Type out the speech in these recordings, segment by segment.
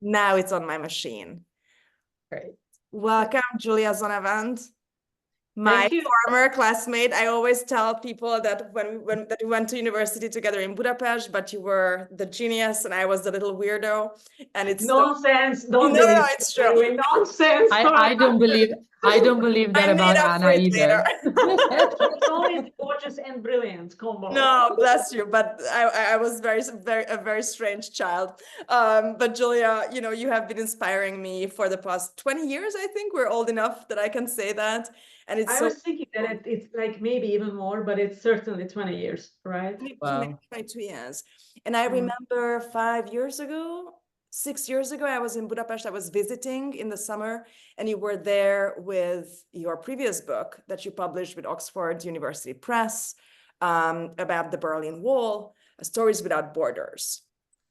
Now it's on my machine. Great. Welcome, Julia Sonnevend, my former classmate. I always tell people that that we went to university together in Budapest, but you were the genius and I was the little weirdo. And it's nonsense. Don't no, believe it's true. Anyway, nonsense. I don't believe that about Anna either. It's always gorgeous and brilliant combo. No, bless you. But I was a very strange child. But Julia, you know, you have been inspiring me for the past 20 years. I think we're old enough that I can say that. And it's I was thinking that it's like maybe even more, but it's certainly 20 years, right? Wow. 22 years. And I remember 5 years ago, 6 years ago, I was in Budapest. I was visiting in the summer, and you were there with your previous book that you published with Oxford University Press about the Berlin Wall, Stories Without Borders.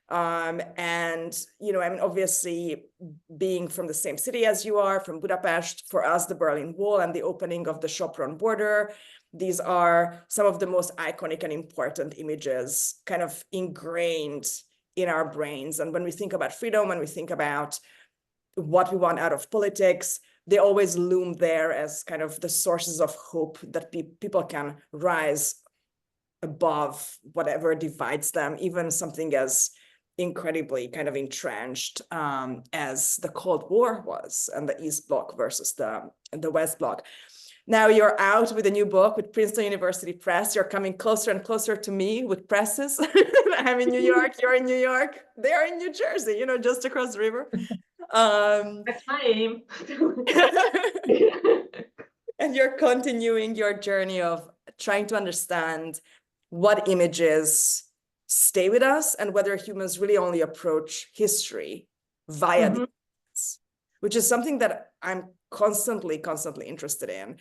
And, you know, I mean, obviously being from the same city as you are, from Budapest, for us, the Berlin Wall and the opening of the Sopron border, these are some of the most iconic and important images kind of ingrained in our brains. And when we think about freedom, when we think about what we want out of politics, they always loom there as kind of the sources of hope that people can rise above whatever divides them, even something as incredibly kind of entrenched as the Cold War was, and the East Bloc versus the West Bloc. Now you're out with a new book with Princeton University Press. You're coming closer and closer to me with presses. I'm in New York, you're in New York, they're in New Jersey, you know, just across the river. That's my aim. And you're continuing your journey of trying to understand what images stay with us and whether humans really only approach history via the images, which is something that I'm constantly interested in.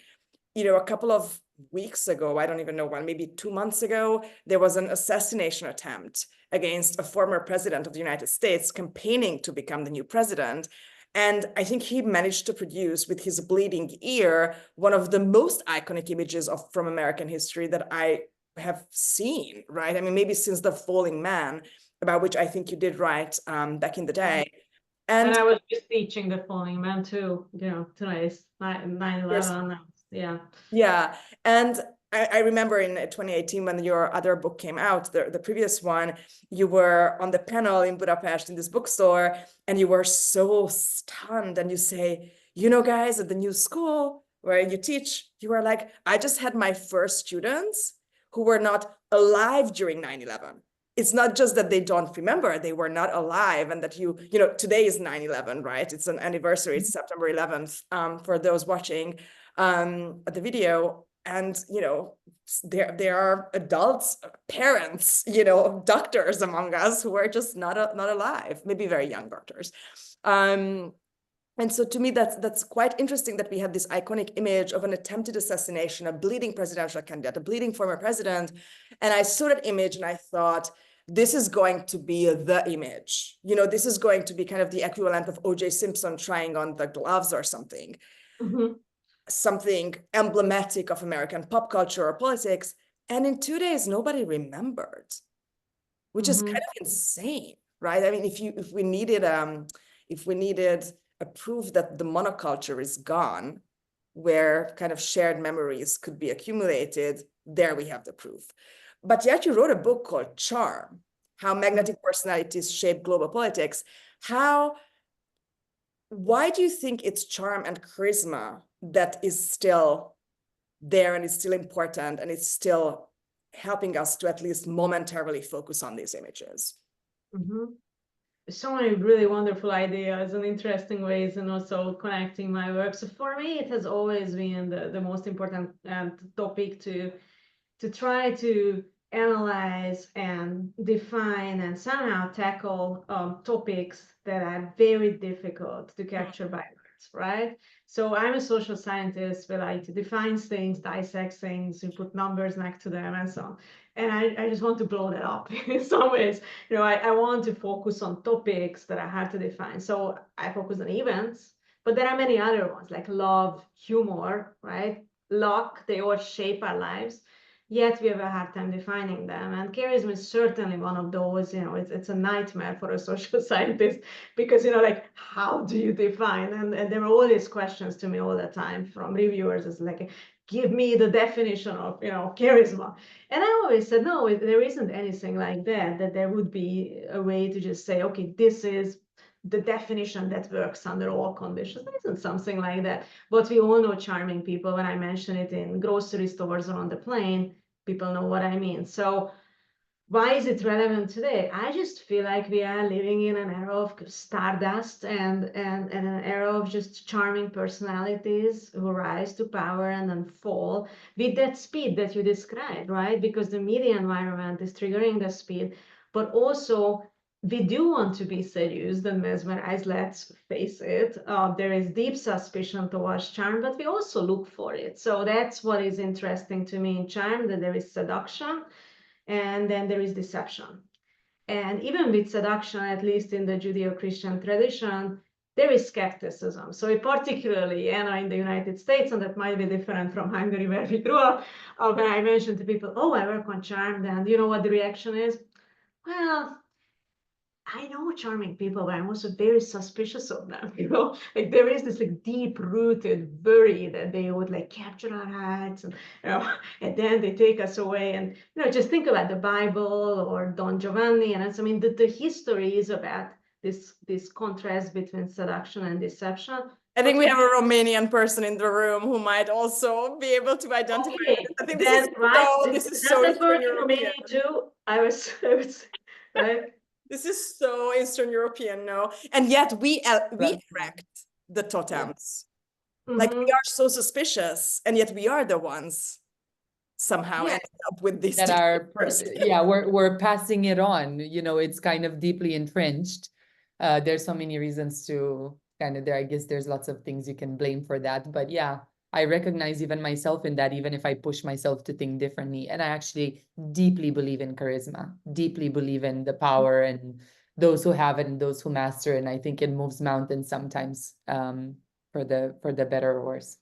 You know, a couple of weeks ago, I don't even know when, maybe 2 months ago, there was an assassination attempt against a former president of the United States campaigning to become the new president. And I think he managed to produce with his bleeding ear one of the most iconic images from American history that I have seen, right? I mean, maybe since The Falling Man, about which I think you did write back in the day. And I was just teaching The Falling Man too, you know, today's 9/11. Yeah. Yeah. And I remember in 2018, when your other book came out, the previous one, you were on the panel in Budapest in this bookstore, and you were so stunned. And you say, you know, guys, at the new school where you teach, you were like, I just had my first students who were not alive during 9/11. It's not just that they don't remember, they were not alive, and that you know, today is 9/11, right? It's an anniversary, it's September 11th for those watching the video. And, you know, there are adults, parents, you know, doctors among us who are just not alive, maybe very young doctors. And so to me, that's quite interesting that we have this iconic image of an attempted assassination, a bleeding presidential candidate, a bleeding former president. And I saw that image and I thought, this is going to be the image. You know, this is going to be kind of the equivalent of O.J. Simpson trying on the gloves or something. Something emblematic of American pop culture or politics. And in 2 days, nobody remembered, which is kind of insane, right? I mean, if we needed a proof that the monoculture is gone, where kind of shared memories could be accumulated, there we have the proof. But yet you wrote a book called Charm, How Magnetic Personalities Shape Global Politics. Why do you think it's charm and charisma that is still there and is still important and it's still helping us to at least momentarily focus on these images? So many really wonderful ideas and interesting ways, and also connecting my work. So for me, it has always been the most important topic to try to analyze and define and somehow tackle topics that are very difficult to capture by words, right? So I'm a social scientist. We like to define things, dissect things, we put numbers next to them and so on. And I just want to blow that up in some ways. You know, I want to focus on topics that are hard to define. So I focus on events, but there are many other ones like love, humor, right? Luck, they all shape our lives. yet we have a hard time defining them. And charisma is certainly one of those, it's a nightmare for a social scientist because, like, how do you define? And there were all these questions to me all the time from reviewers. It's like, give me the definition of, charisma. And I always said, no, there isn't anything like that there would be a way to just say, okay, this is the definition that works under all conditions. There isn't something like that. But we all know charming people. When I mention it in grocery stores or on the plane, people know what I mean. So why is it relevant today? I just feel like we are living in an era of stardust and an era of just charming personalities who rise to power and then fall with that speed that you described, right? Because the media environment is triggering the speed, but also we do want to be seduced and mesmerized, let's face it. There is deep suspicion towards charm, but we also look for it. So that's what is interesting to me in charm, that there is seduction and then there is deception. And even with seduction, at least in the Judeo-Christian tradition, there is skepticism. So particularly, in the United States, and that might be different from Hungary where we grew up, when I mentioned to people, oh, I work on charm, then you know what the reaction is? Well, I know charming people, but I'm also very suspicious of them. Like there is this like deep-rooted worry that they would like capture our hearts, and and then they take us away. And just think about the Bible or Don Giovanni, and I mean the history is about this contrast between seduction and deception. I think we have a Romanian person in the room who might also be able to identify. Okay, I think then this is so does it work Eastern in European. Romania too? I was right. This is so Eastern European, no? And yet we erect the totems. Like we are so suspicious, and yet we are the ones somehow ending up with these that are we're passing it on. It's kind of deeply entrenched. There's so many reasons to kind of I guess there's lots of things you can blame for that, but yeah, I recognize even myself in that, even if I push myself to think differently. And I actually deeply believe in charisma, deeply believe in the power and those who have it and those who master it. And I think it moves mountains sometimes, for the better or worse.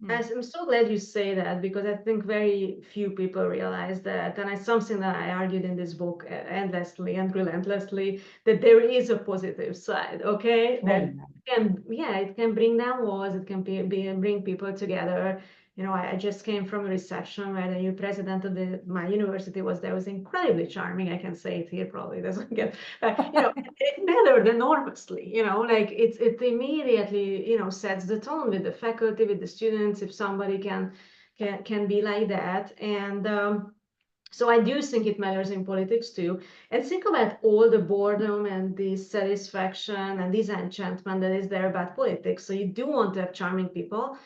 I'm so glad you say that, because I think very few people realize that, and it's something that I argued in this book endlessly and relentlessly, that there is a positive side, okay? That it can bring down walls, it can bring people together. I just came from a reception where the new president of my university was there. It was incredibly charming. I can say it here, probably doesn't get, it mattered enormously, like it immediately, sets the tone with the faculty, with the students, if somebody can be like that. And so I do think it matters in politics too. And think about all the boredom and the satisfaction and disenchantment that is there about politics. So you do want to have charming people,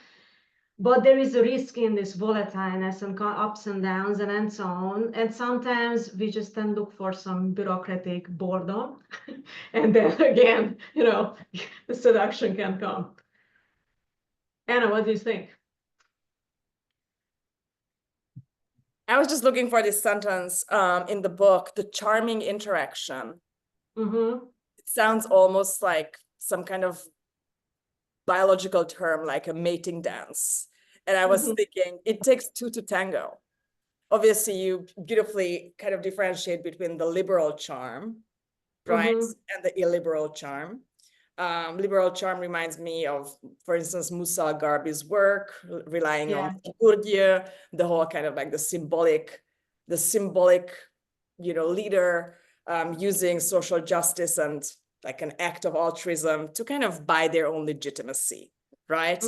but there is a risk in this volatileness and ups and downs and so on. And sometimes we just then look for some bureaucratic boredom. And then again, the seduction can come. Anna, what do you think? I was just looking for this sentence in the book, the charming interaction. Mm-hmm. It sounds almost like some kind of biological term, like a mating dance. And I was thinking, it takes two to tango. Obviously, you beautifully kind of differentiate between the liberal charm, right, and the illiberal charm. Liberal charm reminds me of, for instance, Musa al-Gharbi's work, relying on Bourdieu, the whole kind of like the symbolic, leader using social justice and like an act of altruism to kind of buy their own legitimacy, right?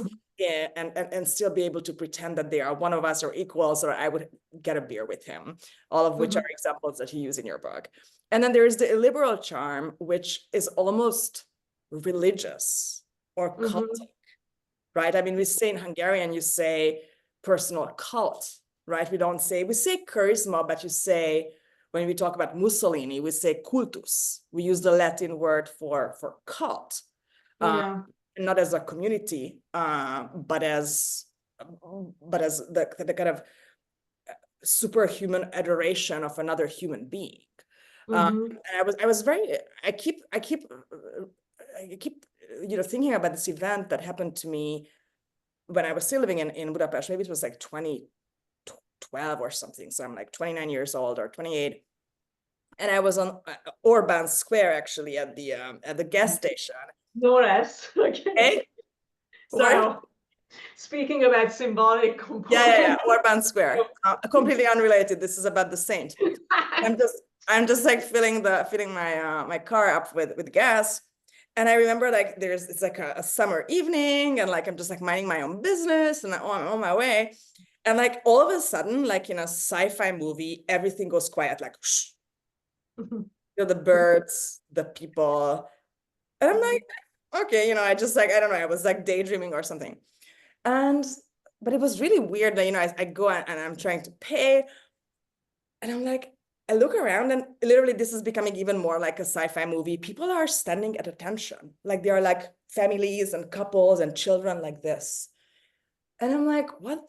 And still be able to pretend that they are one of us or equals, or I would get a beer with him, all of which are examples that you use in your book. And then there's the illiberal charm, which is almost religious or cultic, right? I mean, we say in Hungarian, you say personal cult, right? We say charisma, but you say, when we talk about Mussolini, we say cultus. We use the Latin word for cult, not as a community, but as the kind of superhuman adoration of another human being. And I keep thinking about this event that happened to me when I was still living in Budapest. Maybe it was like 2012 12 or something. So I'm like 29 years old or 28. And I was on Orban Square, actually, at the gas station. No less. Okay. Okay? Sorry? Wow. Speaking about symbolic Yeah, components. Orban Square. Completely unrelated. This is about the saint. I'm just like filling my my car up with gas. And I remember like it's like a summer evening, and like I'm just like minding my own business and I'm on my way. And like all of a sudden, like in a sci-fi movie, everything goes quiet, like shh. You know, the birds, the people. And I'm like, okay, you know, I just like, I don't know, I was like daydreaming or something. And but it was really weird that, you know, I go and I'm trying to pay. And I'm like, I look around and literally this is becoming even more like a sci-fi movie. People are standing at attention. Like they are like families and couples and children like this. And I'm like, what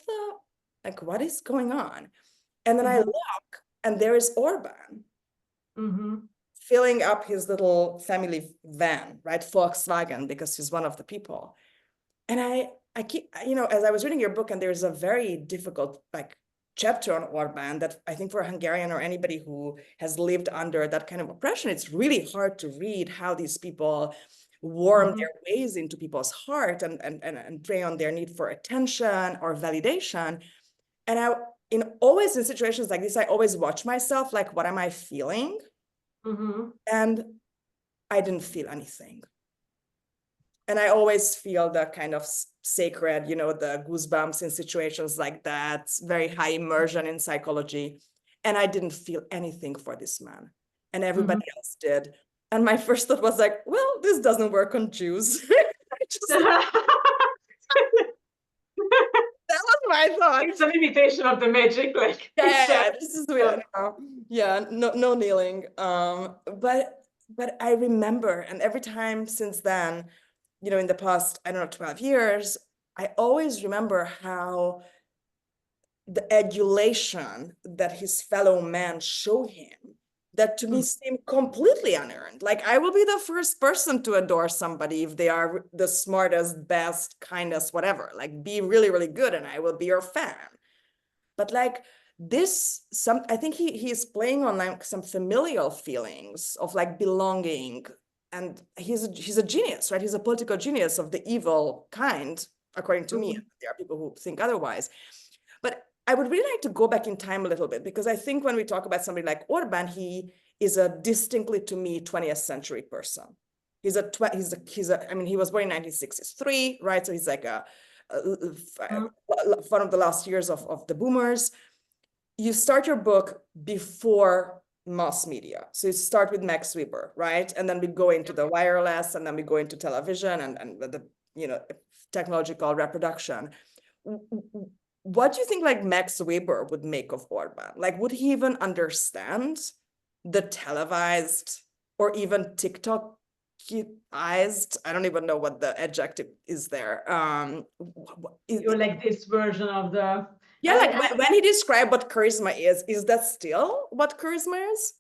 is going on? And then I look and there is Orban filling up his little family van, right? Volkswagen, because he's one of the people. And I keep, you know, as I was reading your book, and there's a very difficult like chapter on Orban that I think for a Hungarian or anybody who has lived under that kind of oppression, it's really hard to read how these people worm their ways into people's heart and prey on their need for attention or validation. And always in situations like this, I always watch myself, like, what am I feeling? And I didn't feel anything. And I always feel the kind of sacred, you know, the goosebumps in situations like that, very high immersion in psychology. And I didn't feel anything for this man. And everybody else did. And my first thought was like, well, this doesn't work on Jews. That was my thought. It's an imitation of the magic, like Yeah, this is weird. Yeah, no kneeling. But I remember, and every time since then, you know, in the past, I don't know, 12 years, I always remember how the adulation that his fellow men show him, that to me seemed completely unearned. Like, I will be the first person to adore somebody if they are the smartest, best, kindest, whatever. Like, be really, really good, and I will be your fan. But like I think he's playing on like some familial feelings of like belonging. And he's a genius, right? He's a political genius of the evil kind, according to me. There are people who think otherwise. But I would really like to go back in time a little bit, because I think when we talk about somebody like Orban, he is a distinctly, to me, 20th century person. I mean, he was born in 1963, right? So he's like one of the last years of the boomers. You start your book before mass media. So you start with Max Weber, right? And then we go into the wireless, and then we go into television and the, you know, technological reproduction. What do you think like Max Weber would make of Orban? Like, would he even understand the televised or even TikTok eyes? I don't even know what the adjective is there. You're like this version of the. Yeah, like when he described what charisma is that still what charisma is?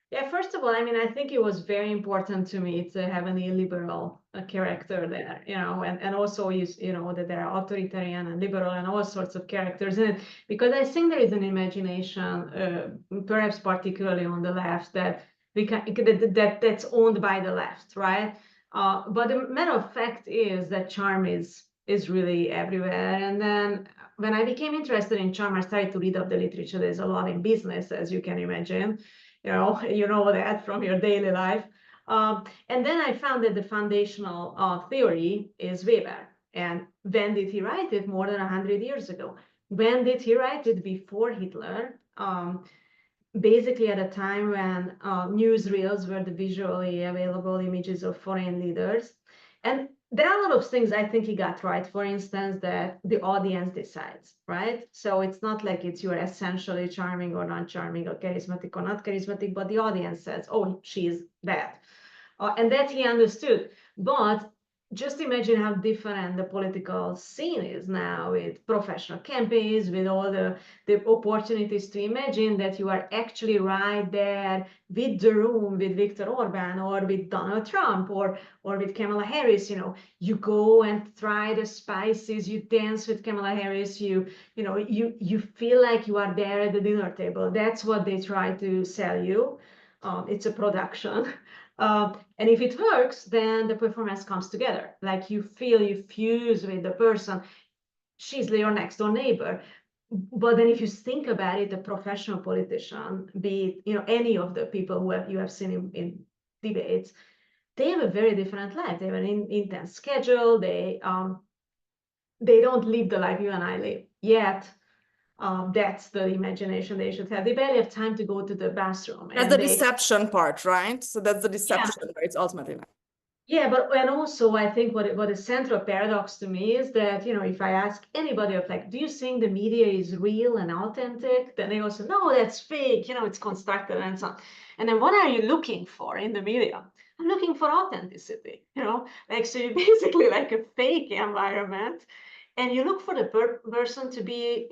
Yeah, first of all, I mean, I think it was very important to me to have an illiberal character there, you know, and also you know that there are authoritarian and liberal and all sorts of characters in it, because I think there is an imagination, perhaps particularly on the left, that that's owned by the left, right? But the matter of fact is that charm is really everywhere. And then when I became interested in charm, I started to read up the literature. There's a lot in business, as you can imagine. You know that from your daily life. And then I found that the foundational theory is Weber. And when did he write it? More than 100 years ago. When did he write it? Before Hitler. Basically at a time when newsreels were the visually available images of foreign leaders. And there are a lot of things I think he got right. For instance, that the audience decides, right? So it's not like it's you're essentially charming or non-charming or charismatic or not charismatic, but the audience says, oh, she's that. And that he understood. But just imagine how different the political scene is now with professional campaigns, with all the opportunities to imagine that you are actually right there with the room with Viktor Orban or with Donald Trump or with Kamala Harris. You go and try the spices, you dance with Kamala Harris, you feel like you are there at the dinner table. That's what they try to sell you. It's a production. And if it works, then the performance comes together. Like you fuse with the person. She's your next door neighbor. But then if you think about it, a professional politician, be it, any of the people who you have seen in debates, they have a very different life. They have an intense schedule. They don't live the life you and I live yet. That's the imagination they should have. They barely have time to go to the bathroom. That's the deception part, right? So that's the deception, Yeah. where it's ultimately like. Yeah, and also I think what a central paradox to me is that, if I ask anybody of like, do you think the media is real and authentic? Then they also, no, that's fake, it's constructed and so on. And then what are you looking for in the media? I'm looking for authenticity, like, so you basically like a fake environment and you look for the person to be,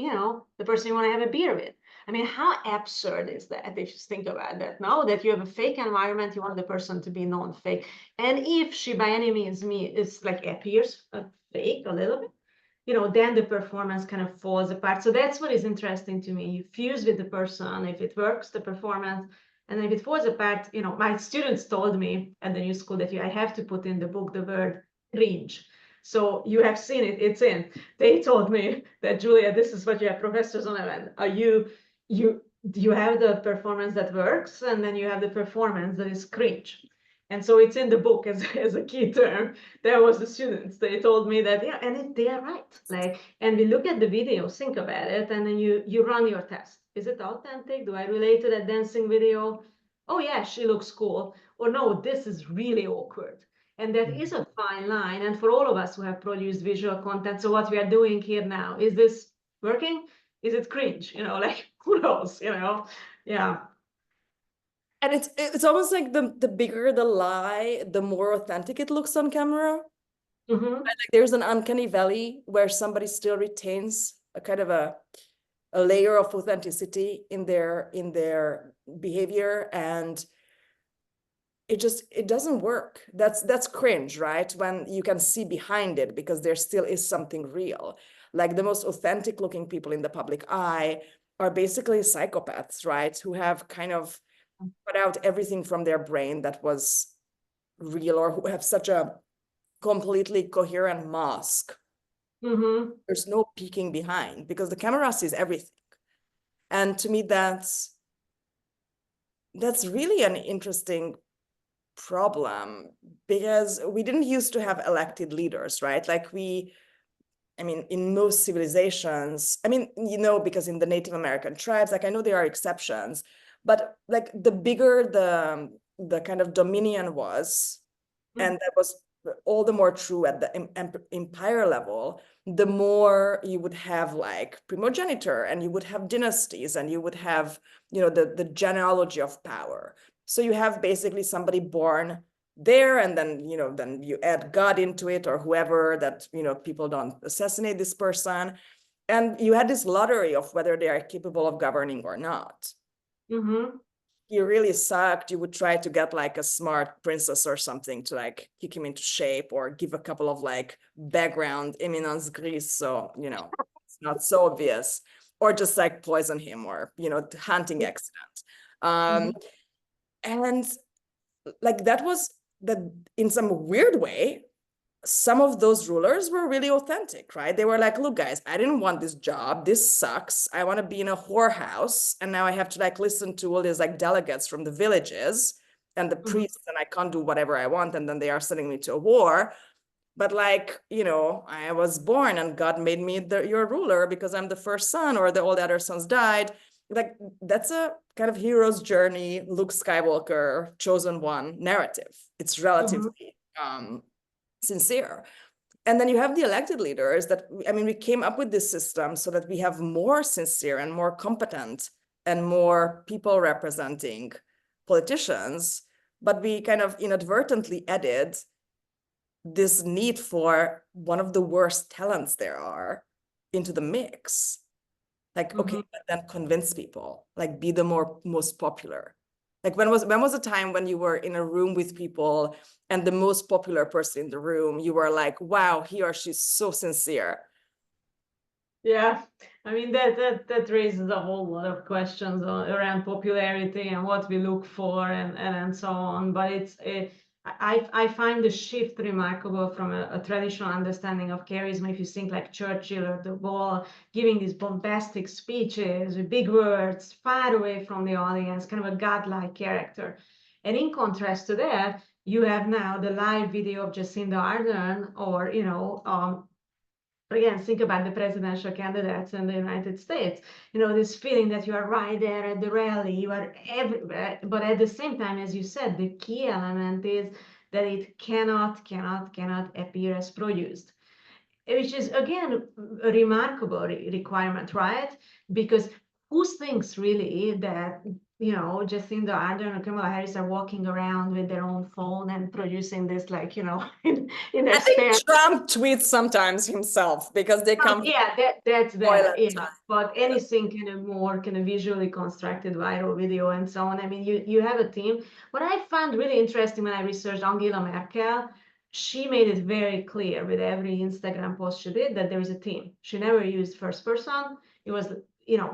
the person you want to have a beer with. I mean, how absurd is that if you think about that now, that you have a fake environment, you want the person to be non-fake. And if she by any means is like appears fake a little bit, then the performance kind of falls apart. So that's what is interesting to me. You fuse with the person, if it works, the performance, and if it falls apart, my students told me at the new school that I have to put in the book the word cringe. So you have seen it, it's in. They told me that, Julia, this is what you have, Professor Sonnevend. You have the performance that works, and then you have the performance that is cringe. And so it's in the book as a key term. There was the students, they told me that, they are right. Like, and we look at the video, think about it, and then you run your test. Is it authentic? Do I relate to that dancing video? Oh yeah, she looks cool. Or no, this is really awkward. And that is a fine line. And for all of us who have produced visual content, so what we are doing here now, is this working? Is it cringe? Like, who knows, Yeah. And it's almost like the bigger the lie, the more authentic it looks on camera. Mm-hmm. Like there's an uncanny valley where somebody still retains a kind of a layer of authenticity in their behavior, and it doesn't work. That's cringe, right? When you can see behind it because there still is something real. Like the most authentic looking people in the public eye are basically psychopaths, right? Who have kind of put out everything from their brain that was real, or who have such a completely coherent mask. Mm-hmm. There's no peeking behind because the camera sees everything. And to me, that's really an interesting problem, because we didn't used to have elected leaders, right? Like I mean, in most civilizations, I mean, because in the Native American tribes, like I know there are exceptions, but like the bigger the kind of dominion was, and that was all the more true at the empire level, the more you would have like primogeniture, and you would have dynasties, and you would have, the genealogy of power. So you have basically somebody born there, and then, then you add God into it, or whoever, that, people don't assassinate this person. And you had this lottery of whether they are capable of governing or not. Mm-hmm. He really sucked, you would try to get like a smart princess or something to like kick him into shape, or give a couple of like background eminence grise, so it's not so obvious, or just like poison him, or hunting accident. And like that was that, in some weird way, some of those rulers were really authentic, right? They were like, look, guys, I didn't want this job. This sucks. I want to be in a whorehouse. And now I have to like listen to all these like delegates from the villages and the priests, and I can't do whatever I want. And then they are sending me to a war. But like, I was born and God made me your ruler because I'm the first son, or all the other sons died. Like that's a kind of hero's journey, Luke Skywalker, chosen one narrative. It's relatively sincere. And then you have the elected leaders that, I mean, we came up with this system so that we have more sincere and more competent and more people representing politicians, but we kind of inadvertently added this need for one of the worst talents there are into the mix. Like, okay, but then convince people, like be the most popular. Like when was a time when you were in a room with people and the most popular person in the room, you were like, wow, he or she's so sincere. Yeah, I mean that raises a whole lot of questions around popularity and what we look for and so on. But I find the shift remarkable from a traditional understanding of charisma. If you think like Churchill or de Gaulle giving these bombastic speeches with big words, far away from the audience, kind of a godlike character. And in contrast to that, you have now the live video of Jacinda Ardern, or again, think about the presidential candidates in the United States. This feeling that you are right there at the rally, you are everywhere. But at the same time, as you said, the key element is that it cannot appear as produced, which is, again, a remarkable requirement, right? Because who thinks really that Jacinda Ardern or Kamala Harris are walking around with their own phone and producing this, like, in their I think spare. Trump tweets sometimes himself because they come from that's that. toilet Yeah. time. But anything more visually constructed viral video and so on. I mean, you have a team. What I found really interesting when I researched Angela Merkel, she made it very clear with every Instagram post she did that there is a team. She never used first person. It was,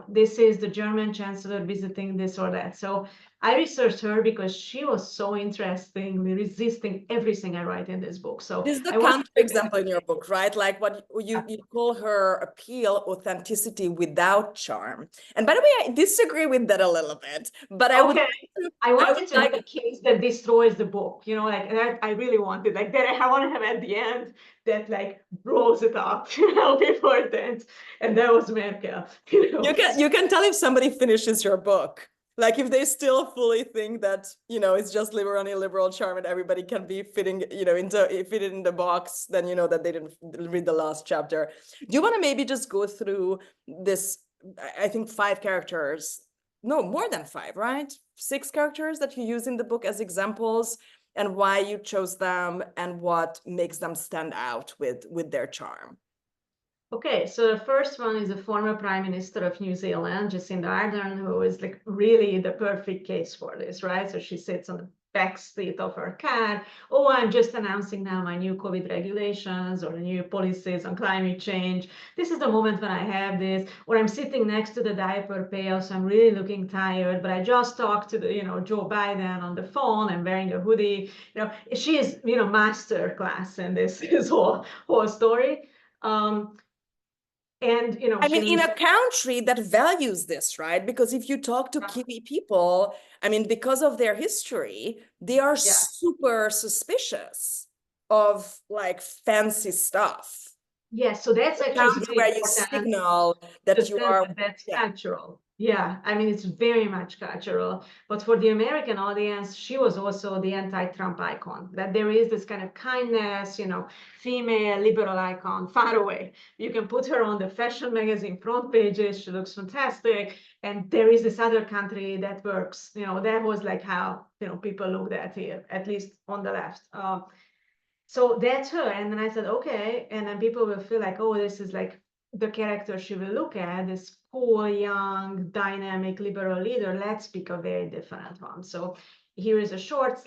this is the German chancellor visiting this or that. So I researched her because she was so interestingly resisting everything I write in this book. So This is the I want counter example in your book, right? Like what you call her appeal, authenticity without charm. And by the way, I disagree with that a little bit, but I would I wanted to like have a case that destroys the book, like that. I really wanted, like, that I want to have at the end that, like, blows it up, before that. And that was Merkel. you can tell if somebody finishes your book. Like if they still fully think that, it's just liberal charm and everybody can be fitting, fit it in the box, then you know that they didn't read the last chapter. Do you want to maybe just go through this, I think 5 characters, no, more than 5, right? 6 characters that you use in the book as examples, and why you chose them and what makes them stand out with their charm. Okay, so the first one is the former Prime Minister of New Zealand, Jacinda Ardern, who is, like, really the perfect case for this, right? So she sits on the back seat of her car. Oh, I'm just announcing now my new COVID regulations or the new policies on climate change. This is the moment when I have this. Or I'm sitting next to the diaper pail, so I'm really looking tired, but I just talked to the, Joe Biden on the phone. I'm wearing a hoodie. She is, master class in this whole story. And I mean, in a country that values this, right? Because if you talk to Kiwi people, I mean, because of their history, they are super suspicious of, like, fancy stuff. Yeah, so that's actually really where you signal that you are. That's cultural. Yeah, I mean, it's very much cultural. But for the American audience, she was also the anti-Trump icon, that there is this kind of kindness, female liberal icon far away. You can put her on the fashion magazine front pages. She looks fantastic. And there is this other country that works. That was like how, people looked at here, at least on the left. So that's her. And then I said, okay. And then people will feel like, oh, this is like the character she will look at, this cool, young, dynamic, liberal leader. Let's pick a very different one. So here is a short,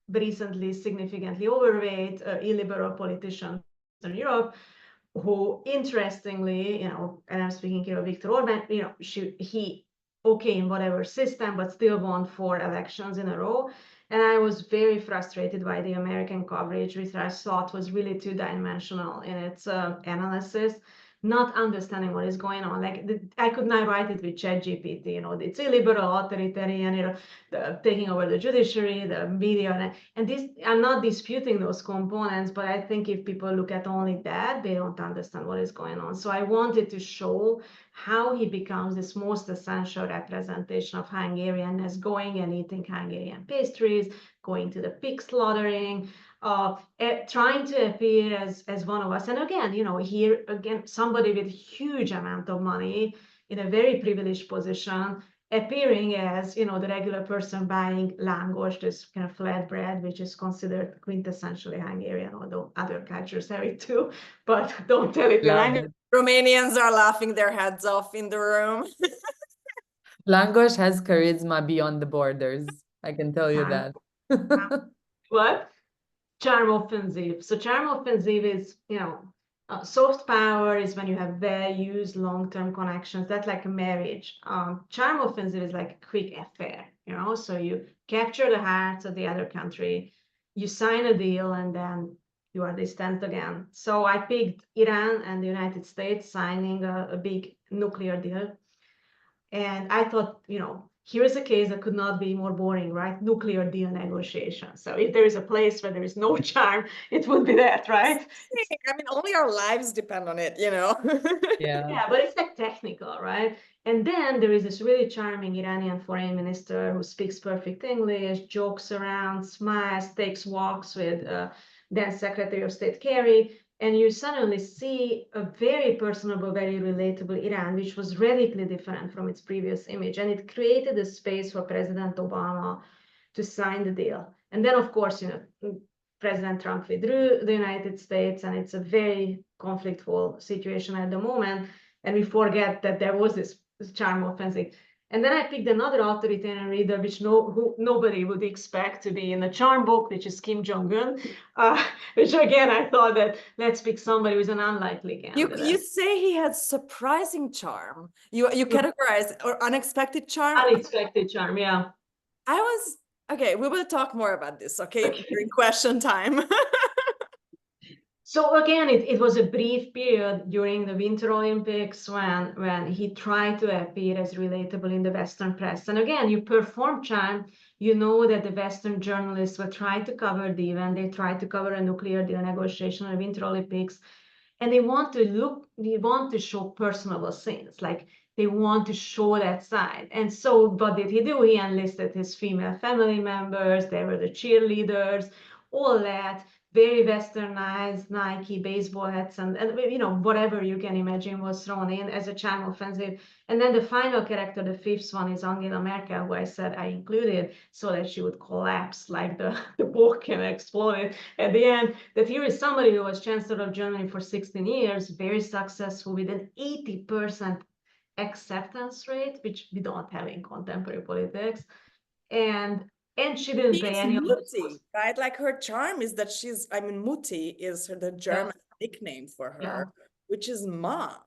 recently significantly overweight, illiberal politician in Europe, who, interestingly, and I'm speaking here of Viktor Orban, he okay in whatever system, but still won 4 elections in a row. And I was very frustrated by the American coverage, which I thought was really two-dimensional in its analysis, not understanding what is going on. Like, I could not write it with ChatGPT. It's illiberal, authoritarian, taking over the judiciary, the media, and this. I'm not disputing those components, but I think if people look at only that, they don't understand what is going on. So I wanted to show how he becomes this most essential representation of Hungarianness, going and eating Hungarian pastries, going to the pig slaughtering, trying to appear as one of us. And again, here again, somebody with huge amount of money in a very privileged position, appearing as, you know, the regular person buying langos, this kind of flat bread, which is considered quintessentially Hungarian, although other cultures have it too, but don't tell it in Love Hungary. it. Romanians are laughing their heads off in the room. Langosh has charisma beyond the borders. I can tell you that. What? Charm offensive. So charm offensive is, you know, soft power is when you have values, long-term connections. That's like a marriage. Charm offensive is like a quick affair, you know. So you capture the hearts of the other country, you sign a deal, and then you are distant again. So I picked Iran and the United States signing a big nuclear deal. And I thought, you know, here's a case that could not be more boring, right? Nuclear deal negotiation. So if there is a place where there is no charm, it would be that, right? I mean, only our lives depend on it, you know? Yeah. Yeah, but it's like technical, right? And then there is this really charming Iranian foreign minister who speaks perfect English, jokes around, smiles, takes walks with then Secretary of State Kerry. And you suddenly see a very personable, very relatable Iran, which was radically different from its previous image. And it created a space for President Obama to sign the deal. And then, of course, you know, President Trump withdrew the United States, and it's a very conflictful situation at the moment. And we forget that there was this charm offensive. And then I picked another authoritarian leader, which nobody would expect to be in the charm book, which is Kim Jong-un. Which again, I thought that let's pick somebody who's an unlikely candidate. You say he had surprising charm. You categorize or unexpected charm. Unexpected charm, yeah. Okay, we will talk more about this, okay? During question time. So again, it was a brief period during the Winter Olympics when he tried to appear as relatable in the Western press. And again, you perform charm, you know that the Western journalists will try to cover the event. They try to cover a nuclear deal negotiation at Winter Olympics. And they want to show personable scenes, like they want to show that side. And so what did he do? He enlisted his female family members, they were the cheerleaders, all that, very westernized Nike baseball hats and you know, whatever you can imagine was thrown in as a charm offensive. And then the final character, the fifth one, is Angela Merkel, who I said I included so that she would collapse like the book and explode at the end. That here is somebody who was Chancellor of Germany for 16 years, very successful with an 80% acceptance rate, which we don't have in contemporary politics. And she didn't pay any of Mutti, right? Like her charm is that Mutti is the German nickname for her, which is mom.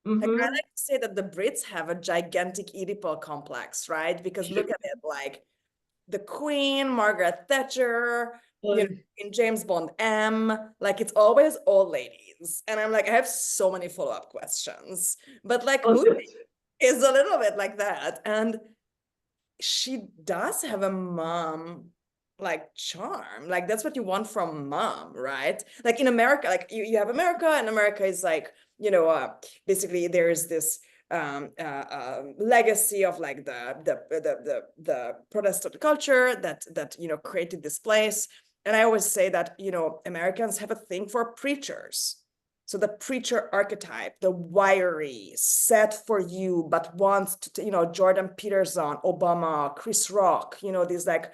Like, I like to say that the Brits have a gigantic Oedipal complex, right? Because look at it, like the Queen, Margaret Thatcher, you know, in James Bond M, like it's always old ladies. And I'm like, I have so many follow-up questions. But like Mutti is a little bit like that. And she does have a mom like charm. Like that's what you want from mom, right? Like in America, like you have America, and America is like, you know, basically there's this legacy of like the Protestant culture that you know created this place. And I always say that, you know, Americans have a thing for preachers. So the preacher archetype, the wiry, set for you, but wants to, you know, Jordan Peterson, Obama, Chris Rock, you know, these like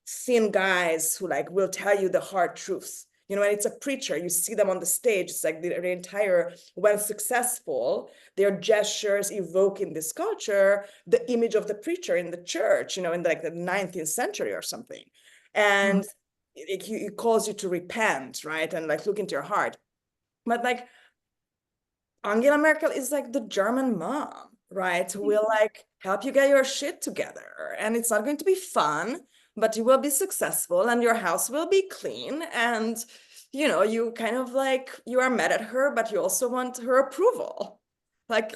thin guys who like will tell you the hard truth. You know, and it's a preacher, you see them on the stage, it's like the entire, when successful, their gestures evoke in this culture the image of the preacher in the church, you know, in like the 19th century or something. And it calls you to repent, right? And like look into your heart. But like Angela Merkel is like the German mom, right? Who will like help you get your shit together. And it's not going to be fun, but you will be successful and your house will be clean. And, you know, you kind of like, you are mad at her, but you also want her approval. Like,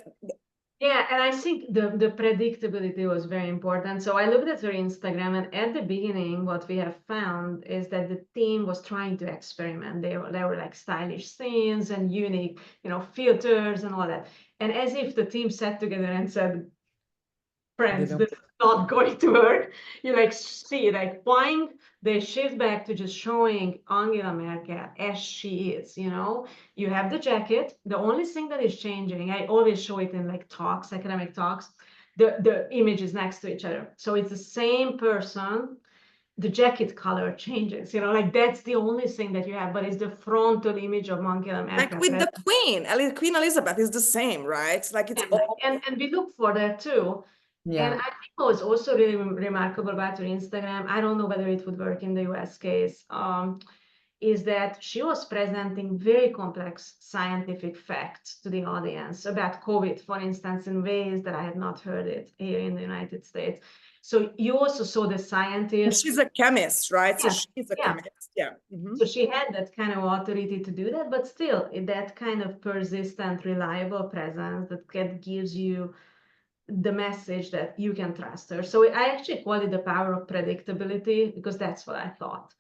yeah, and I think the predictability was very important. So I looked at her Instagram, and at the beginning, what we have found is that the team was trying to experiment. They were like stylish scenes and unique, you know, filters and all that. And as if the team sat together and said, friends, this is not going to work. You like see like why they shift back to just showing Angela Merkel as she is, you know. You have the jacket. The only thing that is changing, I always show it in like talks, academic talks. the images next to each other. So it's the same person, the jacket color changes, you know, like that's the only thing that you have, but it's the frontal image of Angela Merkel. Like with the Queen, Queen Elizabeth is the same, right? It's like it's all... and we look for that too. Yeah. And I think what was also really remarkable about her Instagram, I don't know whether it would work in the US case, is that she was presenting very complex scientific facts to the audience about COVID, for instance, in ways that I had not heard it here in the United States. So you also saw the scientist. She's a chemist, right? Yeah, So she's a chemist, yeah. Mm-hmm. So she had that kind of authority to do that, but still that kind of persistent, reliable presence that gives you the message that you can trust her. So I actually call it the power of predictability, because that's what I thought.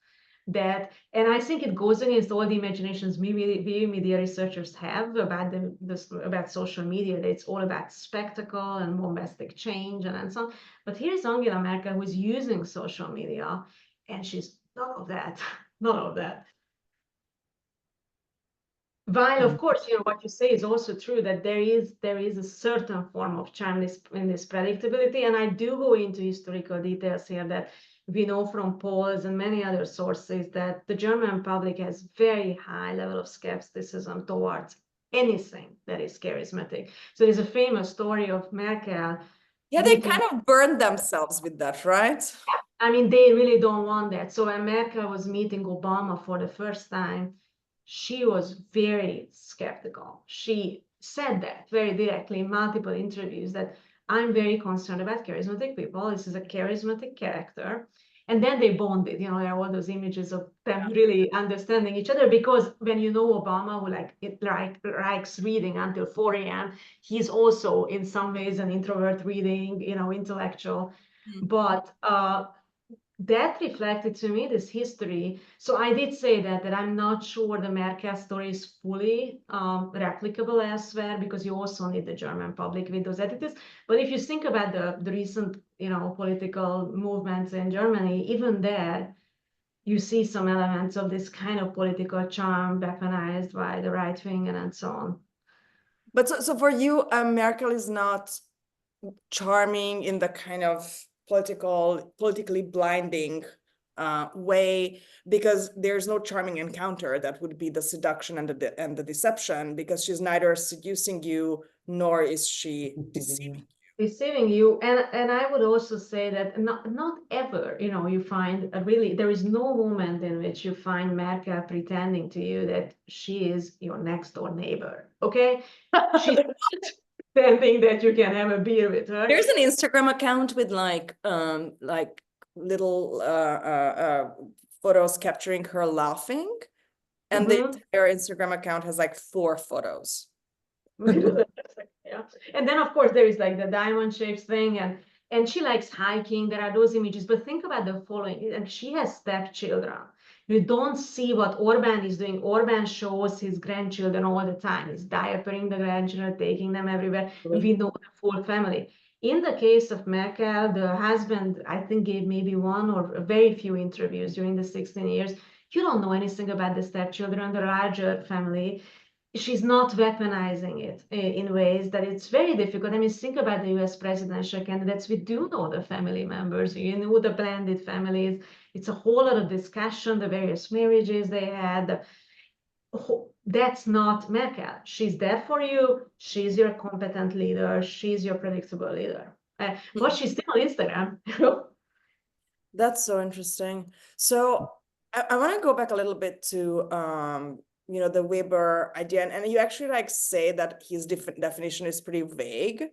That, and I think it goes against all the imaginations we media researchers have about about social media, that it's all about spectacle and bombastic change and so on. But here's Angela Merkel, who is using social media, and she's none of that, none of that. While of course, you know, what you say is also true, that there is a certain form of charm in this predictability, and I do go into historical details here that we know from polls and many other sources that the German public has very high level of skepticism towards anything that is charismatic. So there's a famous story of Merkel. Yeah, they kind of burned themselves with that, right? I mean, they really don't want that. So when Merkel was meeting Obama for the first time, she was very skeptical. She said that very directly in multiple interviews, that I'm very concerned about charismatic people. This is a charismatic character. And then they bonded, you know, there are all those images of them really understanding each other, because when you know Obama, who likes reading until 4 a.m., he's also in some ways an introvert reading, you know, intellectual. But that reflected to me this history. So I did say that I'm not sure the Merkel story is fully replicable elsewhere, because you also need the German public with those attitudes. But if you think about the recent, you know, political movements in Germany, even there, you see some elements of this kind of political charm weaponized by the right wing and so on. But so for you, Merkel is not charming in the kind of politically blinding way, because there's no charming encounter that would be the seduction and the deception, because she's neither seducing you nor is she deceiving you. And I would also say that not ever, you know, you find there is no moment in which you find Merkel pretending to you that she is your next door neighbor. Okay, she's not pretending that you can have a beer with her. There's an Instagram account with like little photos capturing her laughing, and the entire Instagram account has like 4 photos. Yeah. And then of course there is like the diamond shapes thing, and she likes hiking. There are those images, but think about the following, and she has stepchildren. You don't see what Orban is doing. Orban shows his grandchildren all the time. He's diapering the grandchildren, taking them everywhere. We know the full family. In the case of Merkel, the husband, I think, gave maybe 1 or very few interviews during the 16 years. You don't know anything about the stepchildren, the larger family. She's not weaponizing it in ways that it's very difficult. I mean, think about the US presidential candidates. We do know the family members, you know, the blended families. It's a whole lot of discussion, the various marriages they had. That's not Merkel. She's there for you. She's your competent leader. She's your predictable leader. But she's still on Instagram. That's so interesting. So I want to go back a little bit to you know, the Weber idea, and you actually like say that his definition is pretty vague,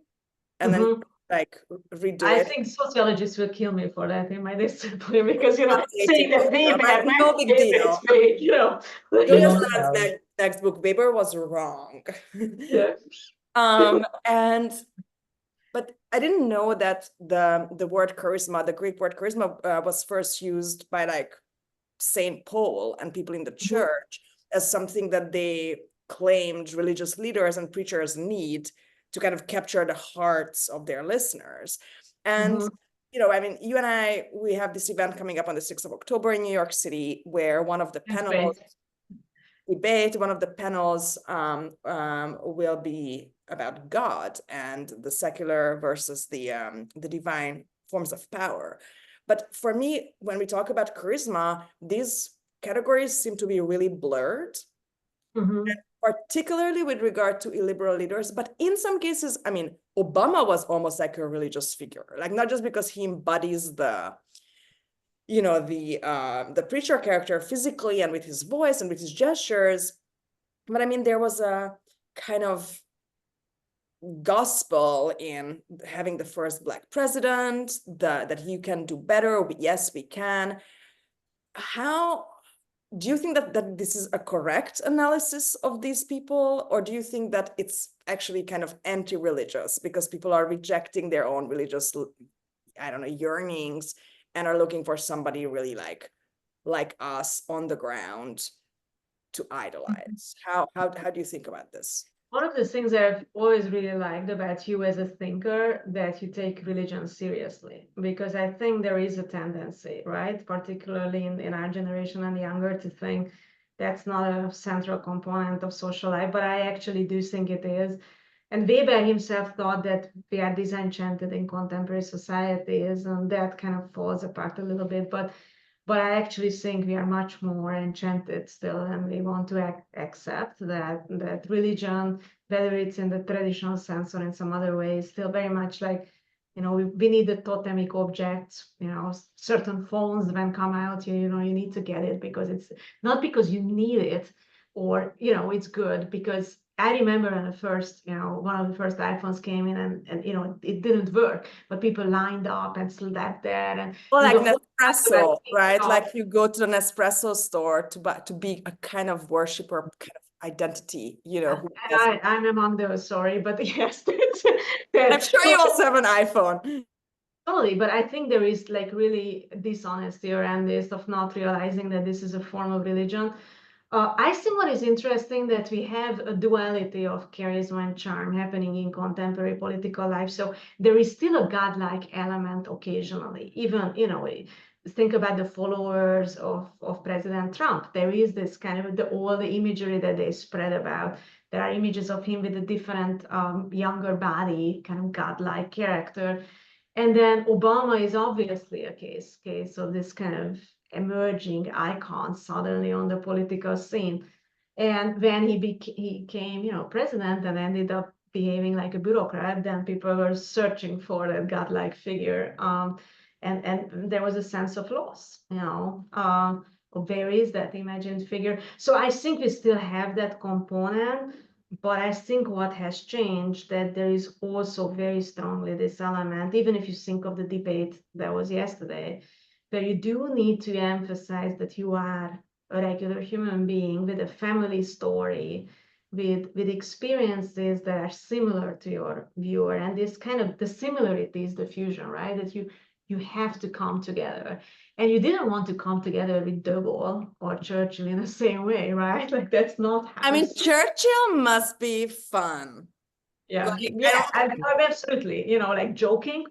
and then like redo I it. think sociologists will kill me for that in my discipline, because, you know, saying that Weber, no big deal. It's fake, you know. Julia's next book, Weber was wrong. Yeah. But I didn't know that the word charisma, the Greek word charisma, was first used by like Saint Paul and people in the church as something that they claimed religious leaders and preachers need to kind of capture the hearts of their listeners. And you know, I mean, you and I, we have this event coming up on the 6th of October in New York City, where one of the panels will be about God and the secular versus the divine forms of power. But for me, when we talk about charisma, these categories seem to be really blurred, particularly with regard to illiberal leaders. But in some cases, I mean, Obama was almost like a religious figure, like not just because he embodies the preacher character physically and with his voice and with his gestures, but I mean, there was a kind of gospel in having the first Black president, that you can do better. Yes, we can. How do you think that this is a correct analysis of these people, or do you think that it's actually kind of anti-religious because people are rejecting their own religious, I don't know, yearnings and are looking for somebody really like us on the ground to idolize? How do you think about this? One of the things I've always really liked about you as a thinker, that you take religion seriously, because I think there is a tendency, right, particularly in our generation and younger, to think that's not a central component of social life, but I actually do think it is. And Weber himself thought that we are disenchanted in contemporary societies, and that kind of falls apart a little bit. But I actually think we are much more enchanted still, and we want to accept that religion, whether it's in the traditional sense or in some other way, is still very much like, we need the totemic objects, certain phones when come out, you need to get it because it's not because you need it or, it's good, because I remember when the first, one of the first iPhones came in and it didn't work, but people lined up and slept there. And well, like the Nespresso, right? Like you go to the Nespresso store to be a kind of worshiper, kind of identity, I'm among those, sorry, but yes, I'm sure you also have an iPhone. Totally, but I think there is like really dishonesty around this of not realizing that this is a form of religion. I think what is interesting that we have a duality of charisma and charm happening in contemporary political life. So there is still a godlike element occasionally, even, think about the followers of President Trump. There is this kind of all the imagery that they spread about. There are images of him with a different younger body, kind of godlike character. And then Obama is obviously a case of this kind of emerging icon suddenly on the political scene. And when he became, president and ended up behaving like a bureaucrat, then people were searching for that godlike figure. And there was a sense of loss, where is that imagined figure? So I think we still have that component, but I think what has changed, that there is also very strongly this element, even if you think of the debate that was yesterday, where you do need to emphasize that you are a regular human being with a family story, with experiences that are similar to your viewer, and this kind of the similarity is the fusion, right? That you have to come together. And you didn't want to come together with De Gaulle or Churchill in the same way, right? Like that's not how. I mean, Churchill must be fun. Yeah, Like, absolutely. Like joking,